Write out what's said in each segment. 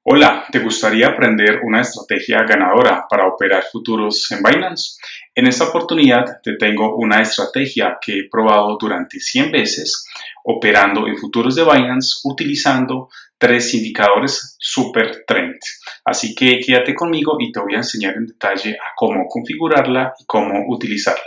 Hola, ¿te gustaría aprender una estrategia ganadora para operar futuros en Binance? En esta oportunidad te tengo una estrategia que he probado durante 100 veces operando en futuros de Binance utilizando tres indicadores super trend. Así que quédate conmigo y te voy a enseñar en detalle a cómo configurarla y cómo utilizarla.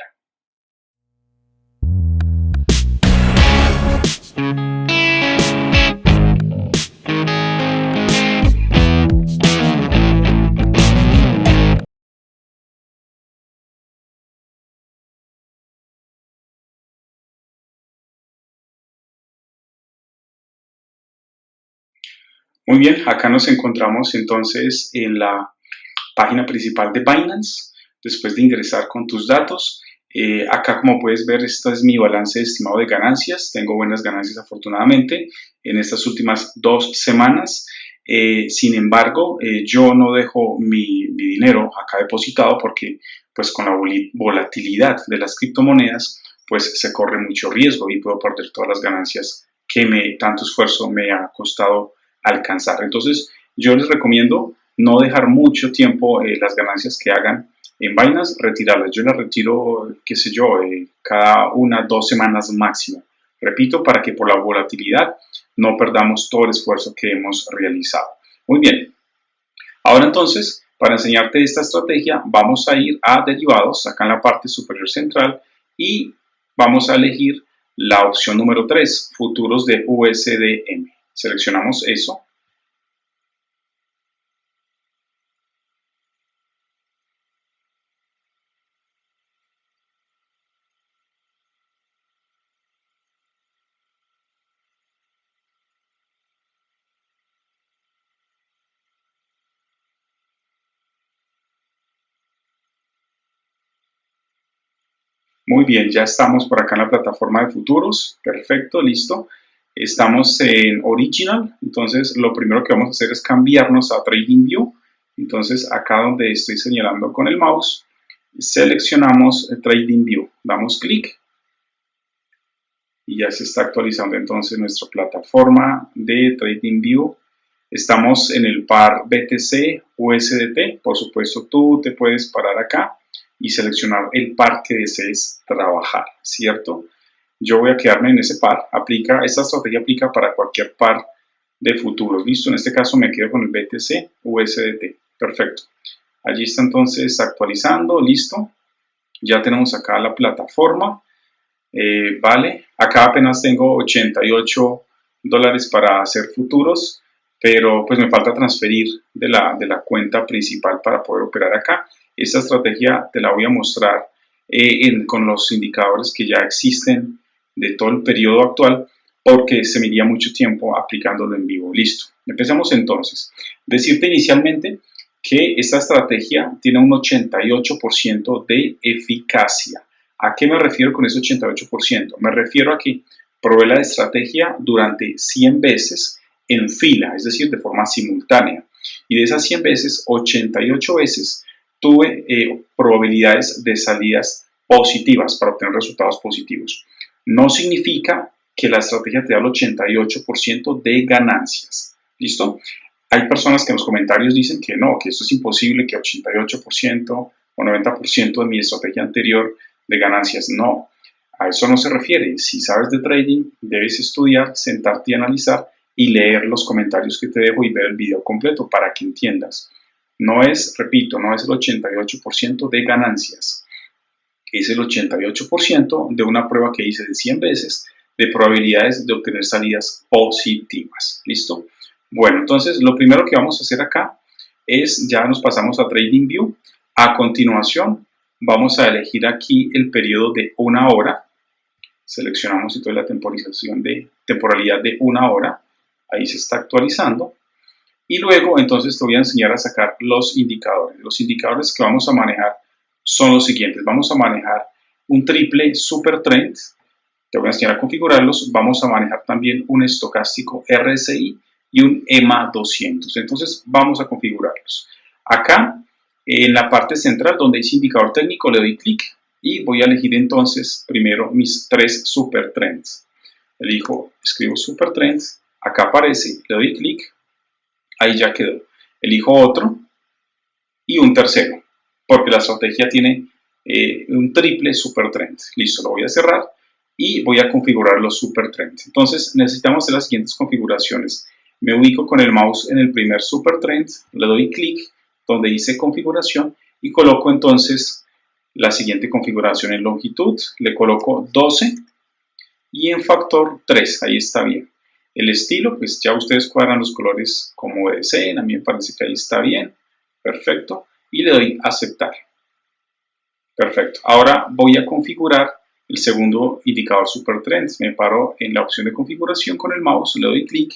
Muy bien, acá nos encontramos entonces en la página principal de Binance. Después de ingresar con tus datos, acá como puedes ver, este es mi balance estimado de ganancias. Tengo buenas ganancias afortunadamente en estas últimas 2 semanas. Sin embargo, yo no dejo mi dinero acá depositado porque pues con la volatilidad de las criptomonedas pues se corre mucho riesgo y puedo perder todas las ganancias que tanto esfuerzo me ha costado alcanzar. Entonces, yo les recomiendo no dejar mucho tiempo las ganancias que hagan en Binance, retirarlas. Yo las retiro, qué sé yo, cada 1 o 2 semanas máximo. Repito, para que por la volatilidad no perdamos todo el esfuerzo que hemos realizado. Muy bien. Ahora entonces, para enseñarte esta estrategia, vamos a ir a derivados, acá en la parte superior central, y vamos a elegir la opción número 3, futuros de USDM. Seleccionamos eso. Muy bien, ya estamos por acá en la plataforma de futuros. Perfecto, listo. Estamos en Original, entonces lo primero que vamos a hacer es cambiarnos a TradingView. Entonces acá donde estoy señalando con el mouse, seleccionamos TradingView, damos clic y ya se está actualizando entonces nuestra plataforma de TradingView. Estamos en el par BTC USDT, por supuesto tú te puedes parar acá y seleccionar el par que desees trabajar, ¿cierto? Yo voy a quedarme en ese par. Esta estrategia aplica para cualquier par de futuros. Listo, en este caso me quedo con el BTC USDT. Perfecto. Allí está entonces actualizando, listo. Ya tenemos acá la plataforma. Vale, acá apenas tengo $88 para hacer futuros, pero pues me falta transferir de la cuenta principal para poder operar acá. Esta estrategia te la voy a mostrar con los indicadores que ya existen de todo el periodo actual, porque se me iría mucho tiempo aplicándolo en vivo. Listo, empezamos entonces. Decirte inicialmente que esta estrategia tiene un 88% de eficacia. ¿A qué me refiero con ese 88%? Me refiero a que probé la estrategia durante 100 veces en fila, es decir, de forma simultánea. Y de esas 100 veces, 88 veces tuve probabilidades de salidas positivas para obtener resultados positivos. No significa que la estrategia te da el 88% de ganancias. ¿Listo? Hay personas que en los comentarios dicen que no, que esto es imposible, que 88% o 90% de mi estrategia anterior de ganancias. No, a eso no se refiere. Si sabes de trading, debes estudiar, sentarte y analizar y leer los comentarios que te dejo y ver el video completo para que entiendas. No es, repito, no es el 88% de ganancias. Es el 88% de una prueba que hice de 100 veces de probabilidades de obtener salidas positivas. ¿Listo? Bueno, entonces lo primero que vamos a hacer acá es, ya nos pasamos a TradingView. A continuación, vamos a elegir aquí el periodo de 1 hora. Seleccionamos entonces la temporalidad de 1 hora. Ahí se está actualizando. Y luego, entonces, te voy a enseñar a sacar los indicadores. Los indicadores que vamos a manejar son los siguientes. Vamos a manejar un triple super trend. Te voy a enseñar a configurarlos. Vamos a manejar también un estocástico RSI y un EMA 200. Entonces, vamos a configurarlos. Acá, en la parte central, donde dice indicador técnico, le doy clic y voy a elegir entonces primero mis 3 super trends. Escribo super trends. Acá aparece, le doy clic. Ahí ya quedó. elijo otro y un tercero, porque la estrategia tiene un triple super trend. Listo, lo voy a cerrar y voy a configurar los super trends. Entonces necesitamos hacer las siguientes configuraciones. Me ubico con el mouse en el primer super trend, le doy clic donde dice configuración y coloco entonces la siguiente configuración en longitud, le coloco 12 y en factor 3, ahí está bien. El estilo, pues ya ustedes cuadran los colores como deseen, a mí me parece que ahí está bien, perfecto, y le doy aceptar. Perfecto, ahora voy a configurar el segundo indicador Super Trends. Me paro en la opción de configuración con el mouse, le doy clic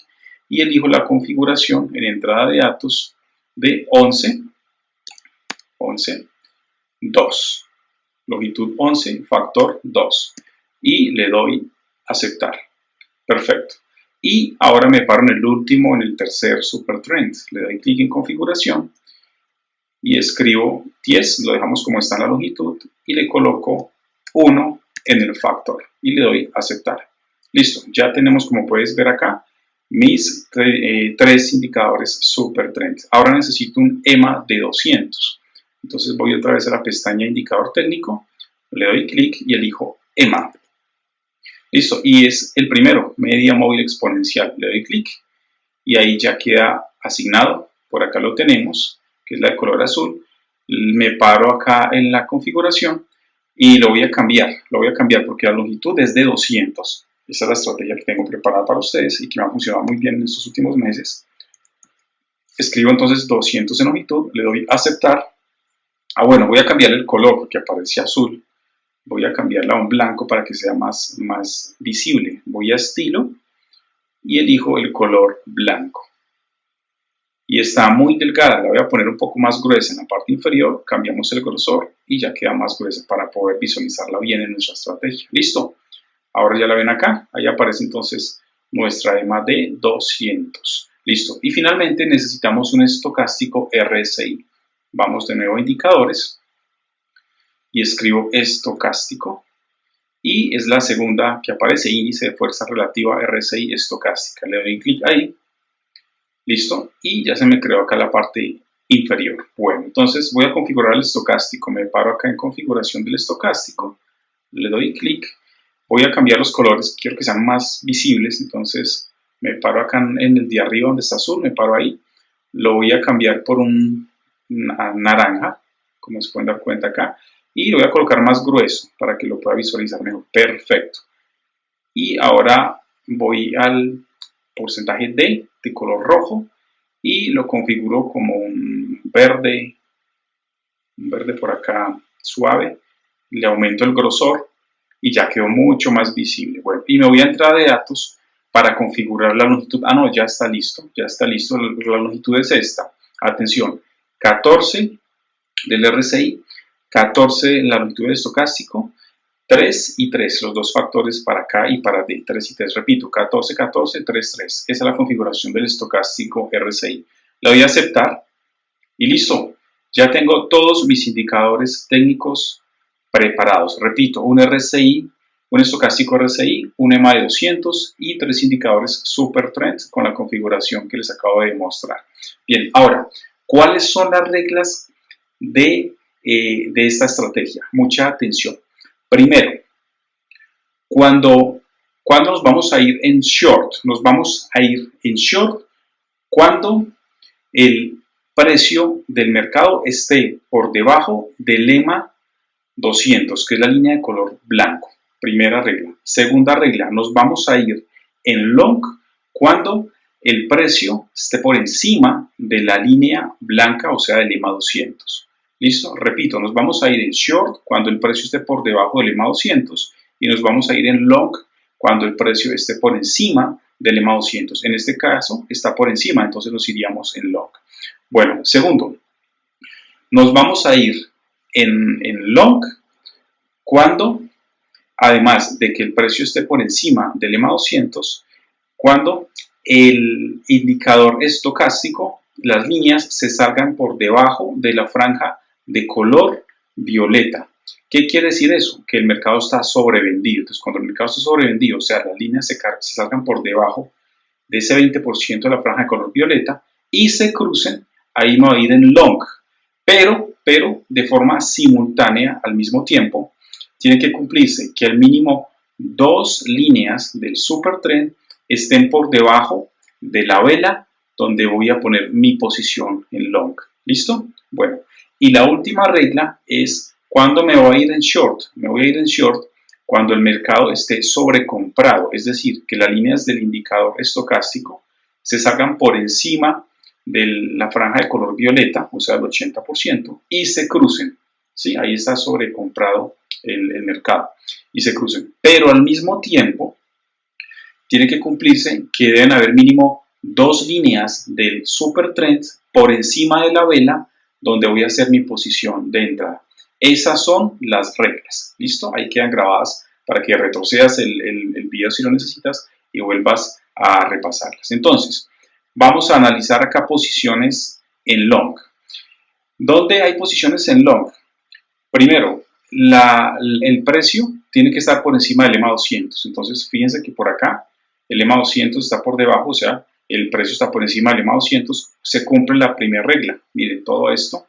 y elijo la configuración en entrada de datos de 11, 2, longitud 11, factor 2 y le doy aceptar. Perfecto. Y ahora me paro en el último, en el tercer Super Trend. Le doy clic en configuración y escribo 10, lo dejamos como está en la longitud y le coloco 1 en el factor y le doy aceptar. Listo, ya tenemos, como puedes ver acá, mis tres indicadores Super Trend. Ahora necesito un EMA de 200. Entonces voy otra vez a la pestaña indicador técnico, le doy clic y elijo EMA. Listo, y es el primero, media móvil exponencial. Le doy clic y ahí ya queda asignado. Por acá lo tenemos, que es la de color azul. Me paro acá en la configuración y lo voy a cambiar. Lo voy a cambiar porque la longitud es de 200. Esa es la estrategia que tengo preparada para ustedes y que me ha funcionado muy bien en estos últimos meses. Escribo entonces 200 en longitud, le doy aceptar. Ah, bueno, voy a cambiar el color porque aparece azul. Voy a cambiarla a un blanco para que sea más visible. Voy a estilo y elijo el color blanco. Y está muy delgada, la voy a poner un poco más gruesa en la parte inferior, cambiamos el grosor y ya queda más gruesa para poder visualizarla bien en nuestra estrategia. Listo, ahora ya la ven acá, ahí aparece entonces nuestra EMA de 200. Listo, y finalmente necesitamos un estocástico RSI. Vamos de nuevo a indicadores y escribo estocástico y es la segunda que aparece, índice de fuerza relativa RSI estocástica. Le doy clic ahí. Listo, y ya se me creó acá la parte inferior. Bueno, entonces voy a configurar el estocástico. Me paro acá en configuración del estocástico, le doy clic, voy a cambiar los colores, quiero que sean más visibles, entonces me paro acá en el de arriba donde está azul, me paro ahí, lo voy a cambiar por un naranja, como se pueden dar cuenta acá, y lo voy a colocar más grueso para que lo pueda visualizar mejor. Perfecto. Y ahora voy al porcentaje de color rojo y lo configuro como un verde por acá suave, le aumento el grosor y ya quedó mucho más visible. Bueno, y me voy a entrada de datos para configurar la longitud. Ah, no, ya está listo, la longitud es esta. Atención, 14 del RSI, 14 en la longitud del estocástico, 3 y 3, los dos factores para K y para D, 3 y 3, repito, 14, 14, 3, 3. Esa es la configuración del estocástico RSI. Le doy a aceptar y listo. Ya tengo todos mis indicadores técnicos preparados. Repito, un RSI, un estocástico RSI, un EMA de 200 y 3 indicadores Super Trend con la configuración que les acabo de demostrar. Bien, ahora, ¿cuáles son las reglas de esta estrategia? Mucha atención. Primero, cuando nos vamos a ir en short, nos vamos a ir en short cuando el precio del mercado esté por debajo del EMA 200, que es la línea de color blanco. Primera regla. Segunda regla, nos vamos a ir en long cuando el precio esté por encima de la línea blanca, o sea, del EMA 200. ¿Listo? Repito, nos vamos a ir en short cuando el precio esté por debajo del EMA 200 y nos vamos a ir en long cuando el precio esté por encima del EMA 200. En este caso está por encima, entonces nos iríamos en long. Bueno, segundo, nos vamos a ir en long cuando, además de que el precio esté por encima del EMA 200, cuando el indicador estocástico, las líneas se salgan por debajo de la franja de color violeta. ¿Qué quiere decir eso? Que el mercado está sobrevendido. Entonces, cuando el mercado está sobrevendido, o sea, las líneas se salgan por debajo de ese 20% de la franja de color violeta y se crucen ahí me voy a ir en long, pero de forma simultánea al mismo tiempo, tiene que cumplirse que al mínimo dos líneas del supertrend estén por debajo de la vela donde voy a poner mi posición en long. ¿Listo? Bueno, y la última regla es cuando me voy a ir en short. Me voy a ir en short cuando el mercado esté sobrecomprado, es decir, que las líneas del indicador estocástico se salgan por encima de la franja de color violeta, o sea, el 80%, y se crucen. ¿Sí? Ahí está sobrecomprado el mercado y se crucen. Pero al mismo tiempo, tiene que cumplirse que deben haber mínimo dos líneas del super trend por encima de la vela donde voy a hacer mi posición de entrada. Esas son las reglas. ¿Listo? Ahí quedan grabadas para que retrocedas el video si lo necesitas y vuelvas a repasarlas. Entonces, vamos a analizar acá posiciones en long. ¿Dónde hay posiciones en long? Primero, el precio tiene que estar por encima del EMA 200. Entonces, fíjense que por acá el EMA 200 está por debajo, o sea, el precio está por encima del EMA 200. Se cumple la primera regla. Miren, todo esto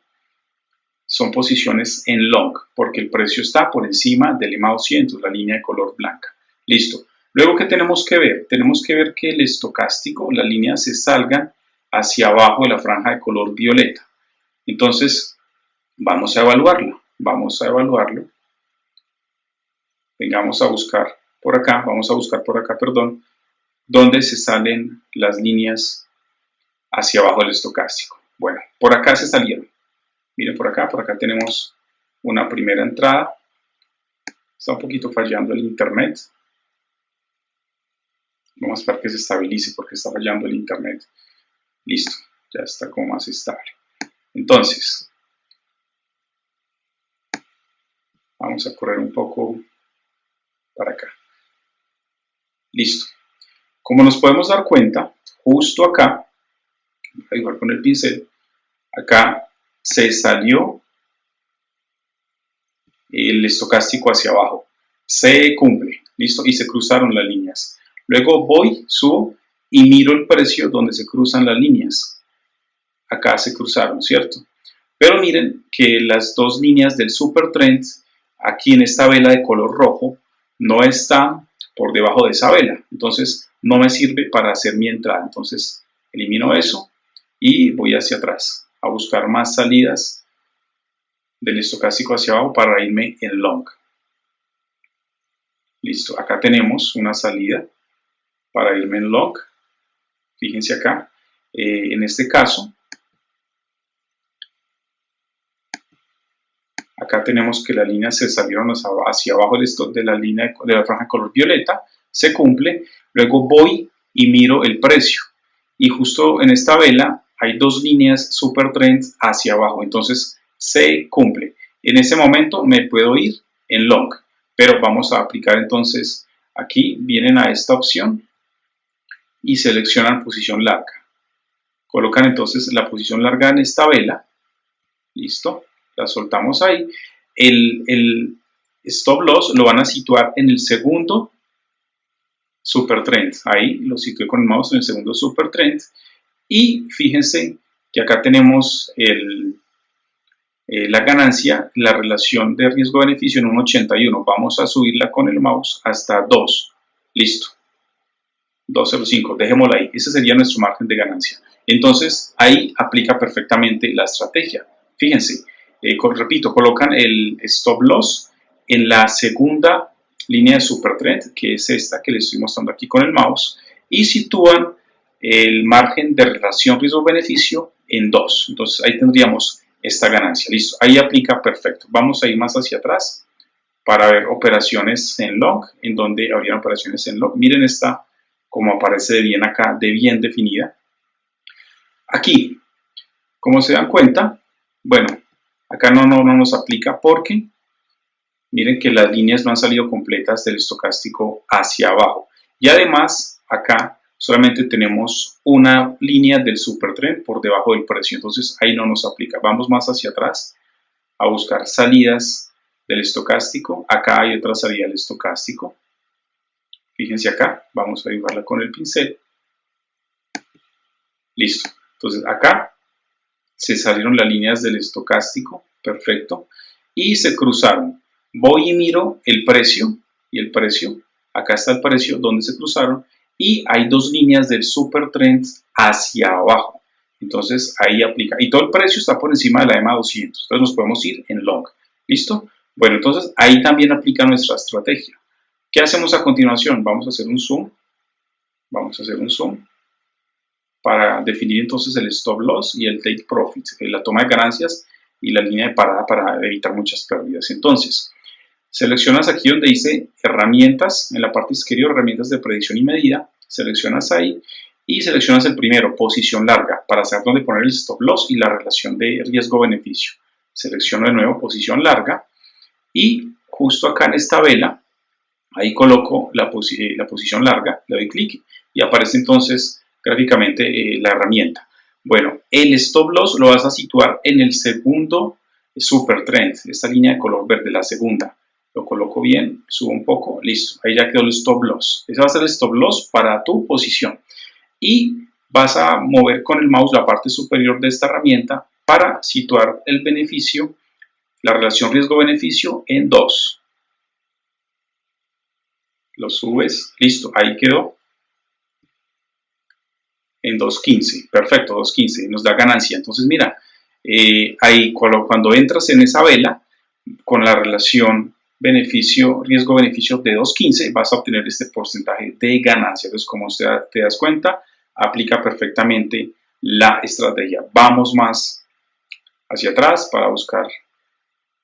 son posiciones en long, porque el precio está por encima del EMA 200, la línea de color blanca. Listo. Luego, ¿qué tenemos que ver? Tenemos que ver que el estocástico, las líneas se salgan hacia abajo de la franja de color violeta. Entonces, vamos a evaluarlo. Vamos a evaluarlo. Vengamos a buscar por acá, perdón, dónde se salen las líneas hacia abajo del estocástico. Bueno, por acá se salieron. Miren por acá tenemos una primera entrada. Está un poquito fallando el internet. Vamos a esperar que se estabilice porque está fallando el internet. Listo, ya está como más estable. Entonces, vamos a correr un poco para acá. Listo. Como nos podemos dar cuenta, justo acá, voy a dibujar con el pincel, acá se salió el estocástico hacia abajo. Se cumple, listo, y se cruzaron las líneas. Luego voy, subo y miro el precio donde se cruzan las líneas. Acá se cruzaron, ¿cierto? Pero miren que las dos líneas del super trend, aquí en esta vela de color rojo, no están por debajo de esa vela. Entonces, no me sirve para hacer mi entrada. Entonces, elimino eso y voy hacia atrás a buscar más salidas del estocástico hacia abajo para irme en long. Listo, acá tenemos una salida para irme en long. Fíjense acá, en este caso, acá tenemos que las líneas se salieron hacia abajo de la línea de la franja color violeta, se cumple, luego voy y miro el precio y justo en esta vela hay dos líneas super trend hacia abajo, entonces se cumple. En ese momento me puedo ir en long, pero vamos a aplicar entonces, aquí vienen a esta opción y seleccionan posición larga. Colocan entonces la posición larga en esta vela, listo, la soltamos ahí. El stop loss lo van a situar en el segundo super trend, ahí lo situé con el mouse en el segundo super trend y fíjense que acá tenemos la ganancia, la relación de riesgo-beneficio en un 81, vamos a subirla con el mouse hasta 2, listo, 2.05, dejémosla ahí, ese sería nuestro margen de ganancia. Entonces ahí aplica perfectamente la estrategia. Fíjense, repito, colocan el stop loss en la segunda línea de super trend, que es esta que les estoy mostrando aquí con el mouse, y sitúan el margen de relación riesgo-beneficio en 2. Entonces ahí tendríamos esta ganancia. Listo, ahí aplica perfecto. Vamos a ir más hacia atrás para ver operaciones en long, en donde habrían operaciones en long. Miren esta como aparece de bien acá, de bien definida. Aquí, como se dan cuenta, bueno, acá no nos aplica porque miren que las líneas no han salido completas del estocástico hacia abajo. Y además, acá solamente tenemos una línea del supertrend por debajo del precio. Entonces, ahí no nos aplica. Vamos más hacia atrás a buscar salidas del estocástico. Acá hay otra salida del estocástico. Fíjense acá. Vamos a dibujarla con el pincel. Listo. Entonces, acá se salieron las líneas del estocástico, perfecto, y se cruzaron. Voy y miro el precio y el precio, acá está el precio donde se cruzaron y hay dos líneas del super trend hacia abajo. Entonces ahí aplica, y todo el precio está por encima de la EMA 200, entonces nos podemos ir en long, ¿listo? Bueno, entonces ahí también aplica nuestra estrategia. ¿Qué hacemos a continuación? Vamos a hacer un zoom, para definir entonces el stop loss y el take profit, la toma de ganancias y la línea de parada para evitar muchas pérdidas. Entonces, seleccionas aquí donde dice herramientas, en la parte izquierda, herramientas de predicción y medida, seleccionas ahí y seleccionas el primero, posición larga, para saber dónde poner el stop loss y la relación de riesgo-beneficio. Selecciono de nuevo posición larga y justo acá en esta vela, ahí coloco la posición larga, le doy clic y aparece entonces gráficamente la herramienta. Bueno, el stop loss lo vas a situar en el segundo super trend, esta línea de color verde, la segunda. Lo coloco bien, subo un poco, listo, ahí ya quedó el stop loss. Ese va a ser el stop loss para tu posición. Y vas a mover con el mouse la parte superior de esta herramienta para situar el beneficio, la relación riesgo-beneficio en 2. Lo subes, listo, ahí quedó. En 2.15, perfecto, 2.15, nos da ganancia. Entonces mira, ahí cuando entras en esa vela, con la relación riesgo-beneficio de 2.15, vas a obtener este porcentaje de ganancia. Entonces, como te das cuenta, aplica perfectamente la estrategia. Vamos más hacia atrás para buscar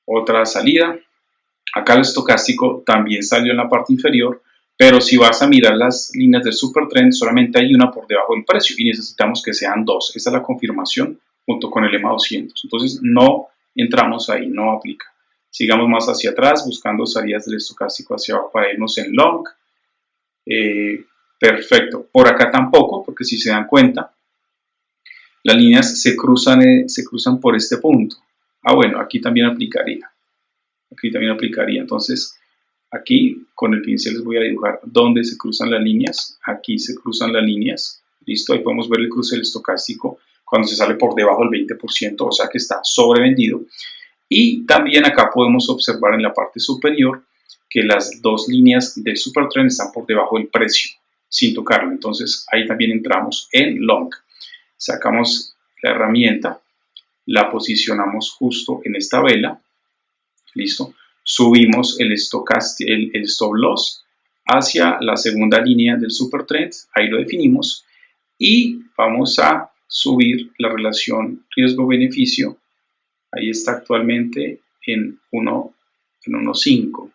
otra salida. Acá el estocástico también salió en la parte inferior, pero si vas a mirar las líneas del supertrend, solamente hay una por debajo del precio y necesitamos que sean dos. Esa es la confirmación junto con el EMA 200. Entonces no entramos ahí, no aplica. Sigamos más hacia atrás, buscando salidas del estocástico hacia abajo para irnos en long. Perfecto. Por acá tampoco, porque si se dan cuenta, las líneas se cruzan por este punto. Ah, bueno, aquí también aplicaría. Entonces, aquí con el pincel les voy a dibujar dónde se cruzan las líneas. Aquí se cruzan las líneas. Listo, ahí podemos ver el cruce del estocástico cuando se sale por debajo del 20%, o sea que está sobrevendido. Y también acá podemos observar en la parte superior que las dos líneas del supertrend están por debajo del precio, sin tocarlo. Entonces ahí también entramos en long. Sacamos la herramienta, la posicionamos justo en esta vela. Listo. Subimos el stop loss hacia la segunda línea del supertrend, ahí lo definimos, y vamos a subir la relación riesgo-beneficio, ahí está actualmente en 1.5.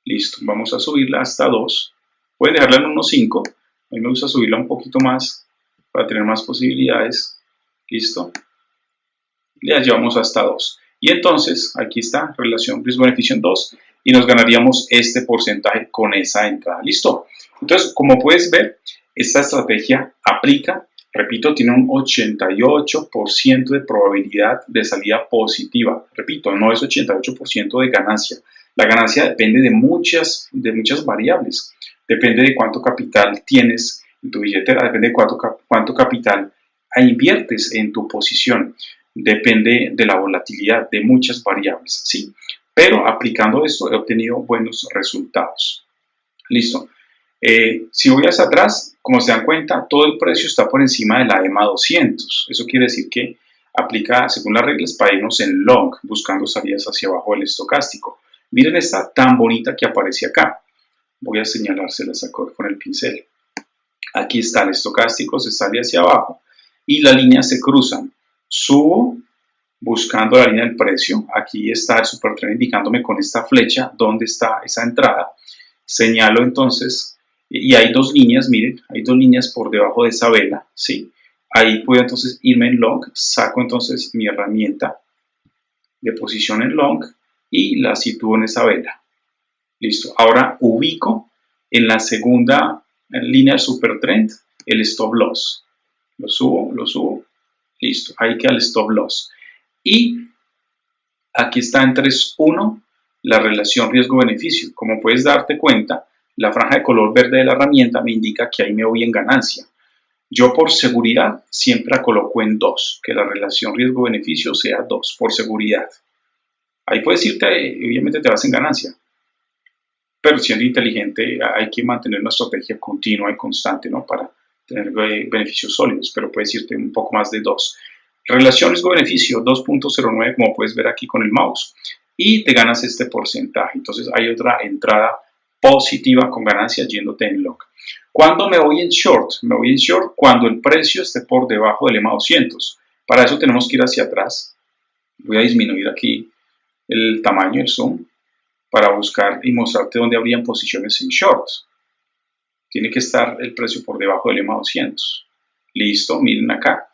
Listo, vamos a subirla hasta 2, pueden dejarla en 1.5, a mí me gusta subirla un poquito más para tener más posibilidades. Listo, le llevamos hasta 2. Y entonces, aquí está, relación riesgo-beneficio en 2, y nos ganaríamos este porcentaje con esa entrada. ¿Listo? Entonces, como puedes ver, esta estrategia aplica, repito, tiene un 88% de probabilidad de salida positiva. Repito, no es 88% de ganancia. La ganancia depende de muchas variables. Depende de cuánto capital tienes en tu billetera, depende de cuánto capital inviertes en tu posición. Depende de la volatilidad de muchas variables, ¿sí? Pero aplicando esto he obtenido buenos resultados. Listo. Si voy hacia atrás, como se dan cuenta, todo el precio está por encima de la EMA 200. Eso quiere decir que aplica, según las reglas, para irnos en long, buscando salidas hacia abajo del estocástico. Miren esta tan bonita que aparece acá. Voy a señalárselas con el pincel. Aquí está el estocástico, se sale hacia abajo y las líneas se cruzan. Subo buscando la línea del precio, aquí está el supertrend indicándome con esta flecha dónde está esa entrada, señalo entonces, y hay dos líneas, miren, hay dos líneas por debajo de esa vela, ¿sí? Ahí puedo entonces irme en long, saco entonces mi herramienta de posición en long y la sitúo en esa vela. Listo, ahora ubico en la segunda línea del supertrend el stop loss, lo subo. Listo, ahí queda el stop loss. Y aquí está en 3.1 la relación riesgo-beneficio. Como puedes darte cuenta, la franja de color verde de la herramienta me indica que ahí me voy en ganancia. Yo por seguridad siempre la coloco en 2, que la relación riesgo-beneficio sea 2, por seguridad. Ahí puedes irte, obviamente te vas en ganancia, pero siendo inteligente hay que mantener una estrategia continua y constante, ¿no? Para tener beneficios sólidos, pero puedes irte un poco más de 2. Relación riesgo-beneficio 2.09, como puedes ver aquí con el mouse, y te ganas este porcentaje. Entonces hay otra entrada positiva con ganancias yéndote en long. ¿Cuándo me voy en short? Me voy en short cuando el precio esté por debajo del EMA 200. Para eso tenemos que ir hacia atrás. Voy a disminuir aquí el tamaño del zoom para buscar y mostrarte dónde habrían posiciones en shorts. Tiene que estar el precio por debajo del EMA 200. Listo, miren acá.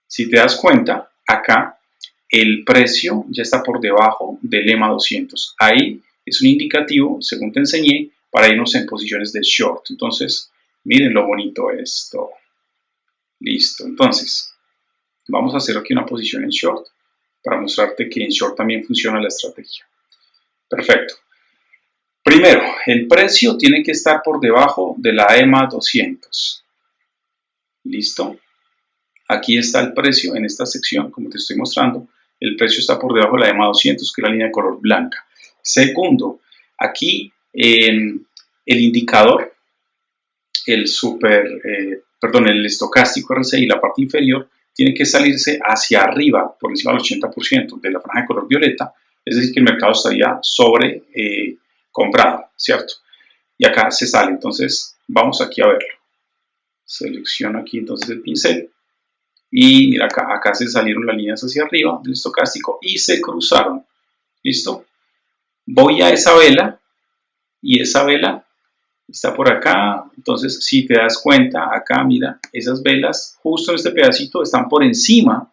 Si te das cuenta, acá el precio ya está por debajo del EMA 200. Ahí es un indicativo, según te enseñé, para irnos en posiciones de short. Entonces, miren lo bonito esto. Listo. Entonces, vamos a hacer aquí una posición en short para mostrarte que en short también funciona la estrategia. Perfecto. Primero, el precio tiene que estar por debajo de la EMA 200. ¿Listo? Aquí está el precio en esta sección, como te estoy mostrando. El precio está por debajo de la EMA 200, que es la línea de color blanca. Segundo, aquí el indicador, el estocástico RSI, la parte inferior, tiene que salirse hacia arriba, por encima del 80% de la franja de color violeta, es decir, que el mercado estaría sobre comprado, ¿cierto? Y acá se sale, entonces vamos aquí a verlo. Selecciono aquí entonces el pincel y mira acá se salieron las líneas hacia arriba del estocástico y se cruzaron. ¿Listo? Voy a esa vela y esa vela está por acá. Entonces, si te das cuenta, acá mira, esas velas justo en este pedacito están por encima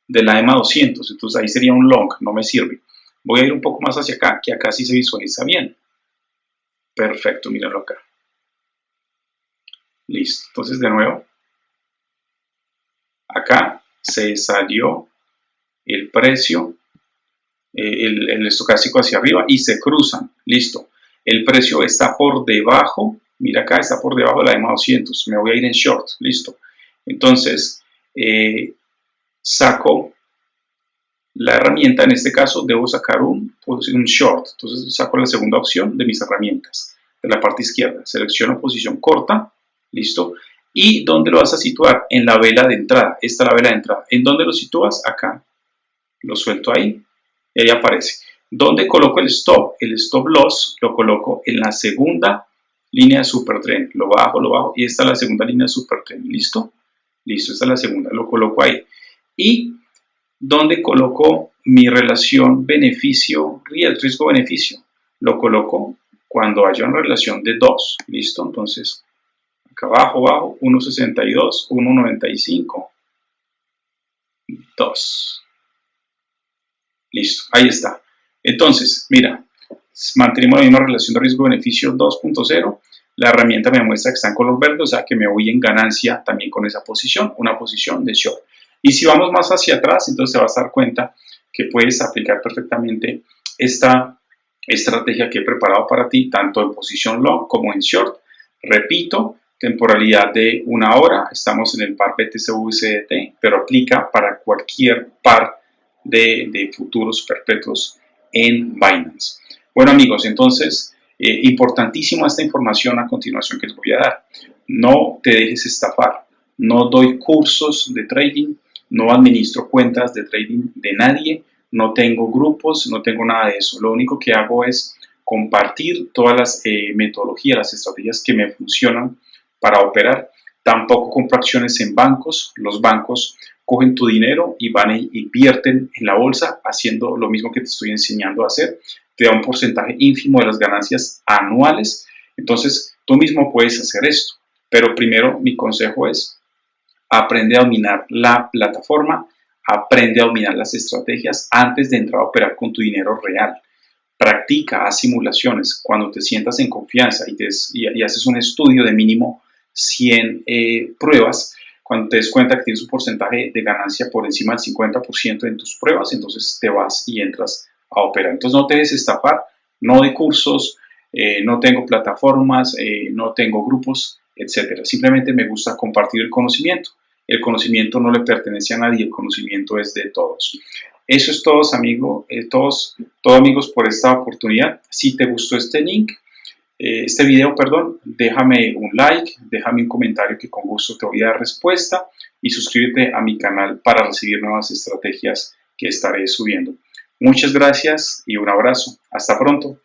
de la EMA 200. Entonces ahí sería un long, no me sirve. Voy a ir un poco más hacia acá, que acá sí se visualiza bien. Perfecto, míralo acá. Listo. Entonces, de nuevo, acá se salió el precio, el estocástico hacia arriba y se cruzan. Listo. El precio está por debajo, mira acá, está por debajo de la EMA 200. Me voy a ir en short. Listo. Entonces, saco la herramienta, en este caso debo sacar un short. Entonces saco la segunda opción de mis herramientas, de la parte izquierda. Selecciono posición corta. Listo. ¿Y dónde lo vas a situar? En la vela de entrada. Esta es la vela de entrada. ¿En dónde lo sitúas? Acá. Lo suelto ahí y ahí aparece. ¿Dónde coloco el stop? El stop loss lo coloco en la segunda línea de supertrend. Lo bajo y esta es la segunda línea de supertrend. ¿Listo? Listo, esta es la segunda. Lo coloco ahí. ¿Y dónde coloco mi relación riesgo-beneficio? Lo coloco cuando haya una relación de 2. ¿Listo? Entonces, acá abajo, 1.62, 1.95, 2. Listo, ahí está. Entonces, mira, mantenemos la misma relación de riesgo-beneficio 2.0. La herramienta me muestra que está en color verde, o sea que me voy en ganancia también con esa posición, una posición de short. Y si vamos más hacia atrás, entonces te vas a dar cuenta que puedes aplicar perfectamente esta estrategia que he preparado para ti, tanto en posición long como en short. Repito, temporalidad de 1 hora, estamos en el par BTC-USDT, pero aplica para cualquier par de futuros perpetuos en Binance. Bueno amigos, entonces, importantísima esta información a continuación que les voy a dar. No te dejes estafar, no doy cursos de trading, no administro cuentas de trading de nadie, no tengo grupos, no tengo nada de eso. Lo único que hago es compartir todas las metodologías, las estrategias que me funcionan para operar. Tampoco compro acciones en bancos. Los bancos cogen tu dinero y van e invierten en la bolsa haciendo lo mismo que te estoy enseñando a hacer. Te da un porcentaje ínfimo de las ganancias anuales. Entonces, tú mismo puedes hacer esto. Pero primero, mi consejo es: aprende a dominar la plataforma, aprende a dominar las estrategias antes de entrar a operar con tu dinero real. Practica, haz simulaciones. Cuando te sientas en confianza y haces un estudio de mínimo 100 pruebas, cuando te des cuenta que tienes un porcentaje de ganancia por encima del 50% en tus pruebas, entonces te vas y entras a operar. Entonces no te dejes estafar, no de cursos, no tengo plataformas, no tengo grupos, etcétera. Simplemente me gusta compartir el conocimiento. El conocimiento no le pertenece a nadie, el conocimiento es de todos. Eso es todo, amigos, por esta oportunidad. Si te gustó este video, déjame un like, déjame un comentario que con gusto te voy a dar respuesta y suscríbete a mi canal para recibir nuevas estrategias que estaré subiendo. Muchas gracias y un abrazo. Hasta pronto.